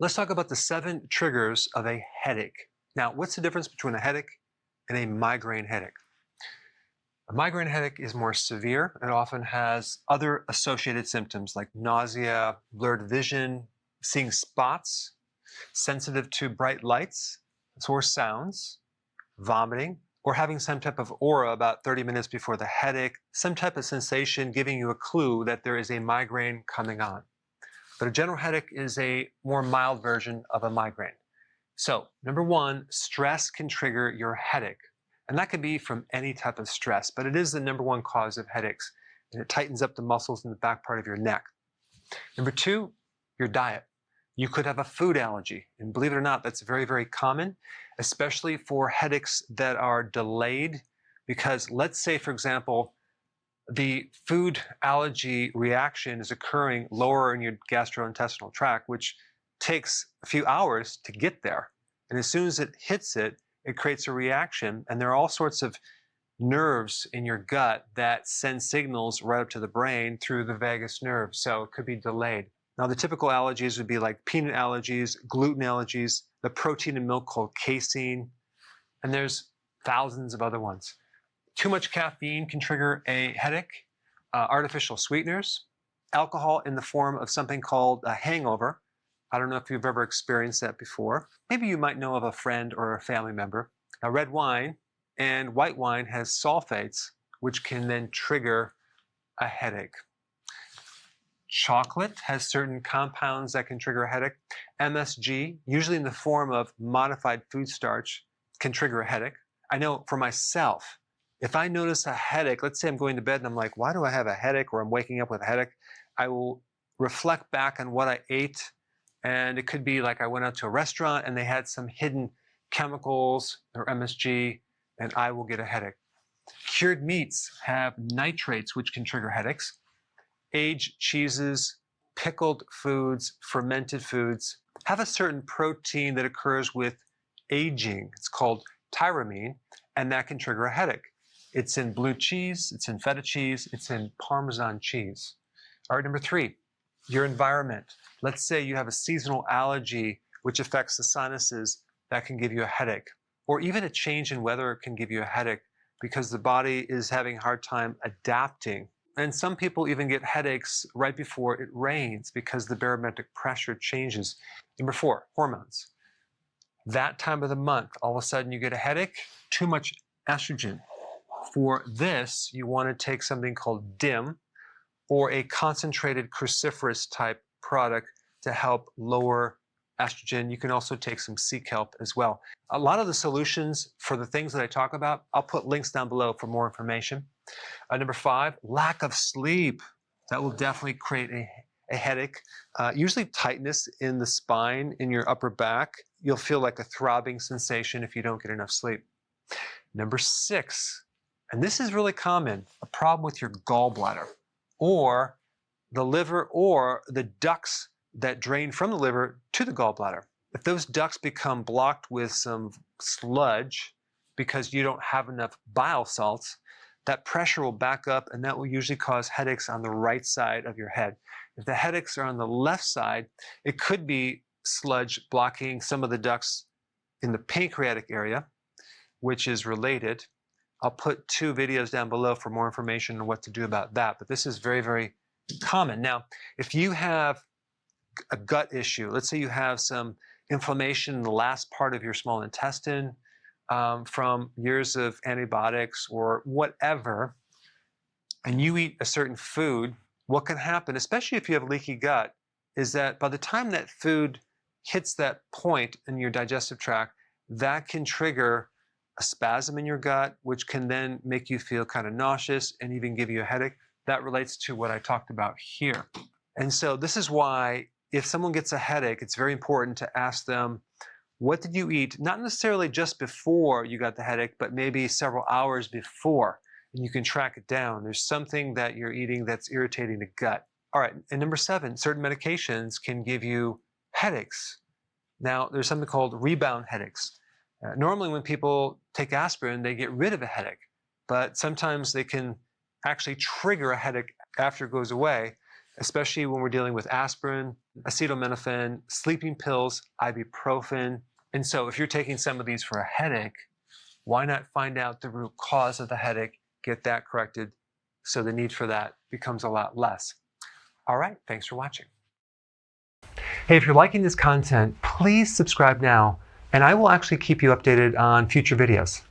Let's talk about the 7 triggers of a headache. Now, what's the difference between a headache and a migraine headache? A migraine headache is more severe and often has other associated symptoms like nausea, blurred vision, seeing spots, sensitive to bright lights or sounds, vomiting, or having some type of aura about 30 minutes before the headache, some type of sensation giving you a clue that there is a migraine coming on. But a general headache is a more mild version of a migraine. So, number 1, stress can trigger your headache. And that could be from any type of stress, but it is the number 1 cause of headaches. And it tightens up the muscles in the back part of your neck. Number 2, your diet. You could have a food allergy. And believe it or not, that's very, very common, especially for headaches that are delayed. Because let's say, for example, the food allergy reaction is occurring lower in your gastrointestinal tract, which takes a few hours to get there. And as soon as it hits it, it creates a reaction. And there are all sorts of nerves in your gut that send signals right up to the brain through the vagus nerve. So it could be delayed. Now, the typical allergies would be like peanut allergies, gluten allergies, the protein in milk called casein, and there's thousands of other ones. Too much caffeine can trigger a headache, artificial sweeteners, alcohol in the form of something called a hangover. I don't know if you've ever experienced that before. Maybe you might know of a friend or a family member. Now, red wine and white wine has sulfates, which can then trigger a headache. Chocolate has certain compounds that can trigger a headache. MSG, usually in the form of modified food starch, can trigger a headache. I know for myself, if I notice a headache, let's say I'm going to bed and I'm like, why do I have a headache? Or I'm waking up with a headache. I will reflect back on what I ate. And it could be like I went out to a restaurant and they had some hidden chemicals or MSG, and I will get a headache. Cured meats have nitrates, which can trigger headaches. Aged cheeses, pickled foods, fermented foods have a certain protein that occurs with aging. It's called tyramine, and that can trigger a headache. It's in blue cheese, it's in feta cheese, it's in Parmesan cheese. All right, number 3, your environment. Let's say you have a seasonal allergy which affects the sinuses, that can give you a headache. Or even a change in weather can give you a headache because the body is having a hard time adapting. And some people even get headaches right before it rains because the barometric pressure changes. Number 4, hormones. That time of the month, all of a sudden you get a headache, too much estrogen. For this, you want to take something called DIM, or a concentrated cruciferous type product to help lower estrogen. You can also take some sea kelp as well. A lot of the solutions for the things that I talk about, I'll put links down below for more information. Number 5, lack of sleep. That will definitely create a headache. Usually tightness in the spine, in your upper back. You'll feel like a throbbing sensation if you don't get enough sleep. Number 6, and this is really common, a problem with your gallbladder or the liver or the ducts that drain from the liver to the gallbladder. If those ducts become blocked with some sludge because you don't have enough bile salts, that pressure will back up, and that will usually cause headaches on the right side of your head. If the headaches are on the left side, it could be sludge blocking some of the ducts in the pancreatic area, which is related. I'll put 2 videos down below for more information on what to do about that, but this is very, very common. Now, if you have a gut issue, let's say you have some inflammation in the last part of your small intestine, from years of antibiotics or whatever, and you eat a certain food, what can happen, especially if you have leaky gut, is that by the time that food hits that point in your digestive tract, that can trigger a spasm in your gut, which can then make you feel kind of nauseous and even give you a headache. That relates to what I talked about here. And so this is why if someone gets a headache, it's very important to ask them, what did you eat? Not necessarily just before you got the headache, but maybe several hours before, and you can track it down. There's something that you're eating that's irritating the gut. All right, and number 7, certain medications can give you headaches. Now, there's something called rebound headaches. Normally when people take aspirin, they get rid of a headache, but sometimes they can actually trigger a headache after it goes away, especially when we're dealing with aspirin. acetaminophen, sleeping pills, ibuprofen. And so if you're taking some of these for a headache, why not find out the root cause of the headache, get that corrected, so the need for that becomes a lot less. All right, thanks for watching. Hey, if you're liking this content, please subscribe now, and I will actually keep you updated on future videos.